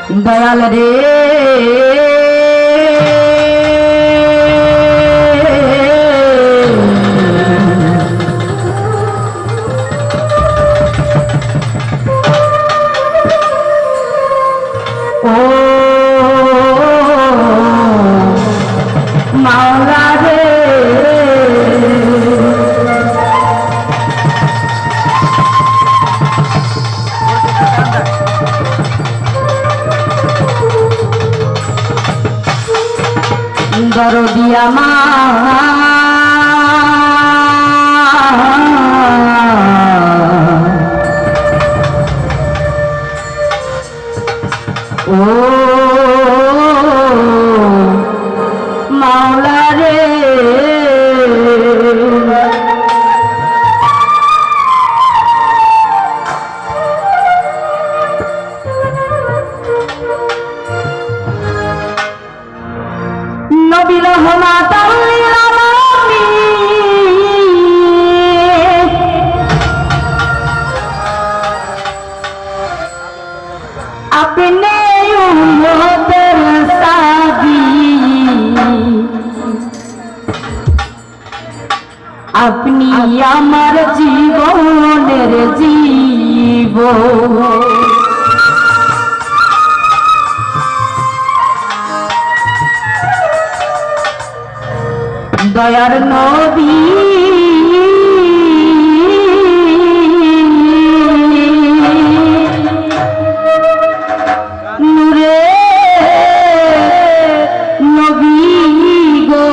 দয়াল রে ও মাওলা রে দরদি আমার ও মাওলা রে নবী রহমাতাল লিল আলামিন আপনি উম্মতের সাদি আপনি আমার জীবনের জীবন দয়ার নবী নূরে নবী গো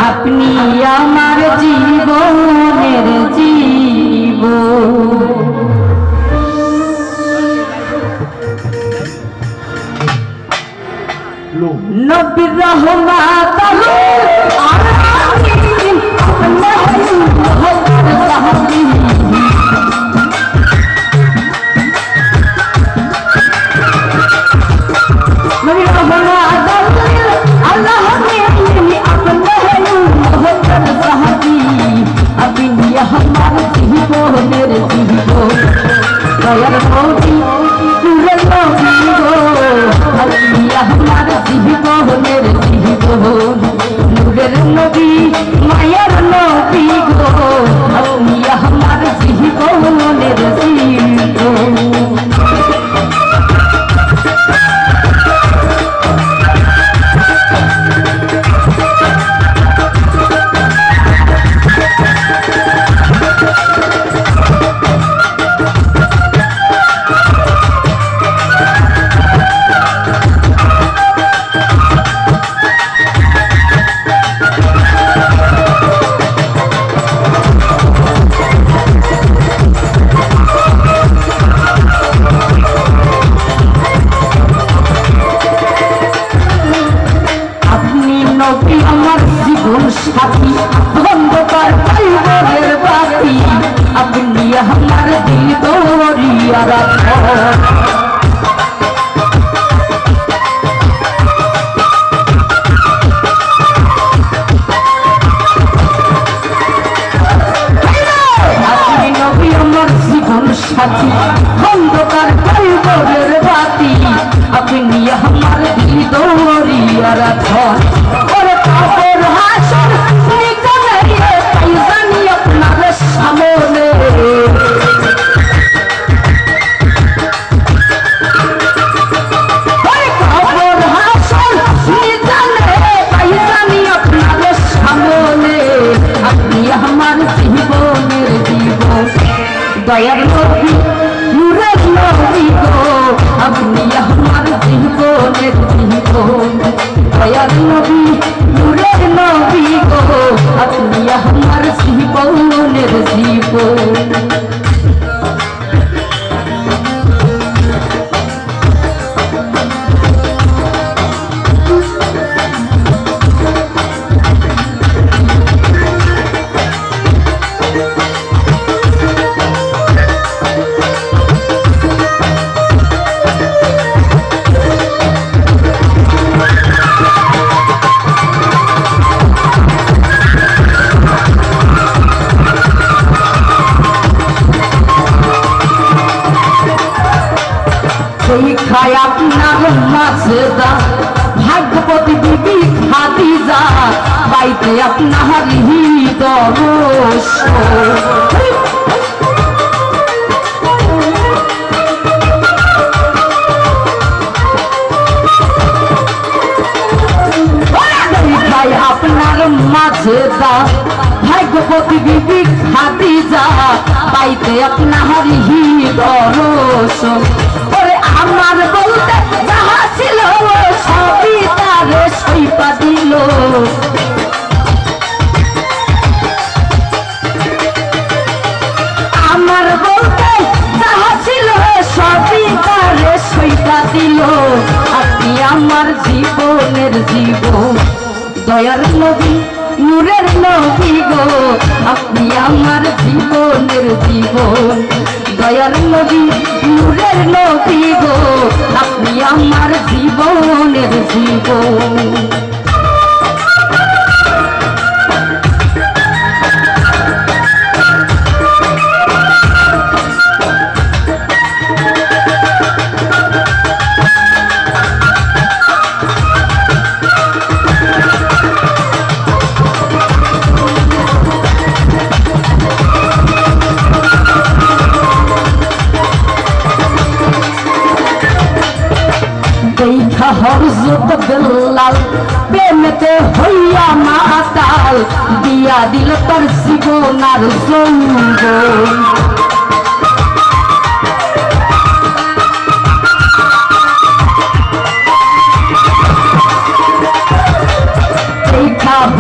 আপনি আমার জীবনের জীবন নবীর রহমাতাল আলামিন মুহাম্মদ সাহাবী নবীর রহমাতাল আলামিন মুহাম্মদ সাহাবী আপনি আমার জীবনের জীবন দয়ার নবী নূরের নবী গো আপনি আমার জীবনের জীবন নূরের নবী মায়ার নবী গো আপনি আমার জীবনের জীবন সাথী অন্ধকার পাইবের বাতি আপনি আমার দিল দরিয়া রাখেন আপনি নবী আমার জীবন সাথী অন্ধকার পাইবের বাতি আপনি আমার দিল দরিয়া রাখেন দয়ার নবী নূরের নবী গো আপনি আমার জীবনের জীবন দয়ার নবী নূরের নবী গো আপনি আমার জীবনের জীবন পরীক্ষায় আপনার মাঝে দা ভাগ্যবতী বিবি খাদিজা পাইতে আপনার হৃদয় আপনার মাঝে দা ভাগ্যবতী বিবি খাদিজা পাইতে আপনার হৃদয় ওরে আমার বলতে যাহা ছিল সবই তারে সইপা দিল আমার বলতে যাহা ছিল সবই তারে সইপা দিল আপনি আমার জীবনের জীবন দয়ার নবী নূরের নবী গো আপনি আমার জীবনের জীবন দয়ার নবী নূরের নবী গো আপনি আমার জীবনের জীবন হযরত বেলাল প্রেমেতে হইয়া মাতাল দিয়া দিল তার জীবন আর যৌবন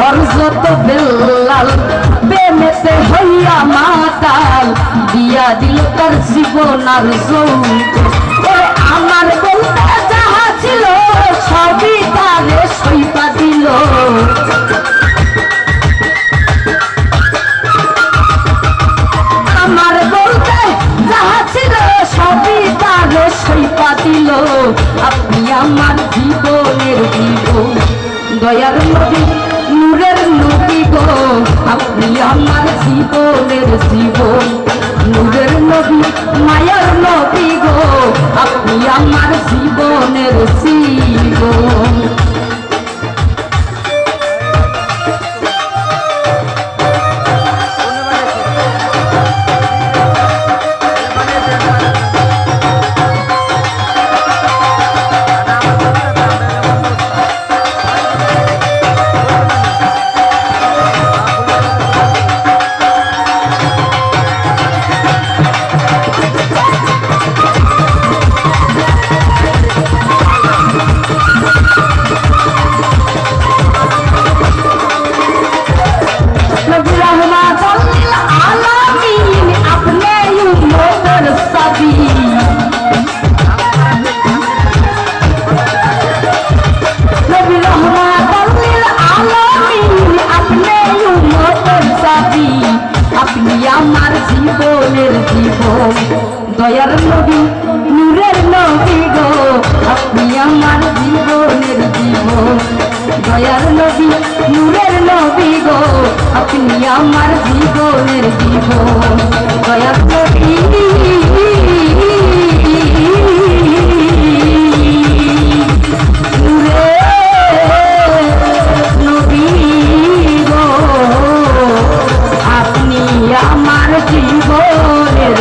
হযরত বেলাল প্রেমেতে হইয়া মাতাল দিয়া দিল তার জীবন আর যৌবন আমার বলতে যাহা ছিল সবই তারে সইপা দিল আমার বলতে যাহা ছিল সবই তারে সইপা দিল আপনি আমার জীবনের জীবন দয়ার নবী নূরের নবী গো আপনি আমার জীবনের জীবন নূরের নবী মায়ার নবী গো আপনি আমার জীবনের জীবন আমার জীবনের জীবন দয়ার নবী নূরের নবী গো আপনি আমার জীবনের জীবন দয়ার নবী নূরের নবী গো আপনি আমার জীবনের জীবন দয়ার নবী আমার জীবনের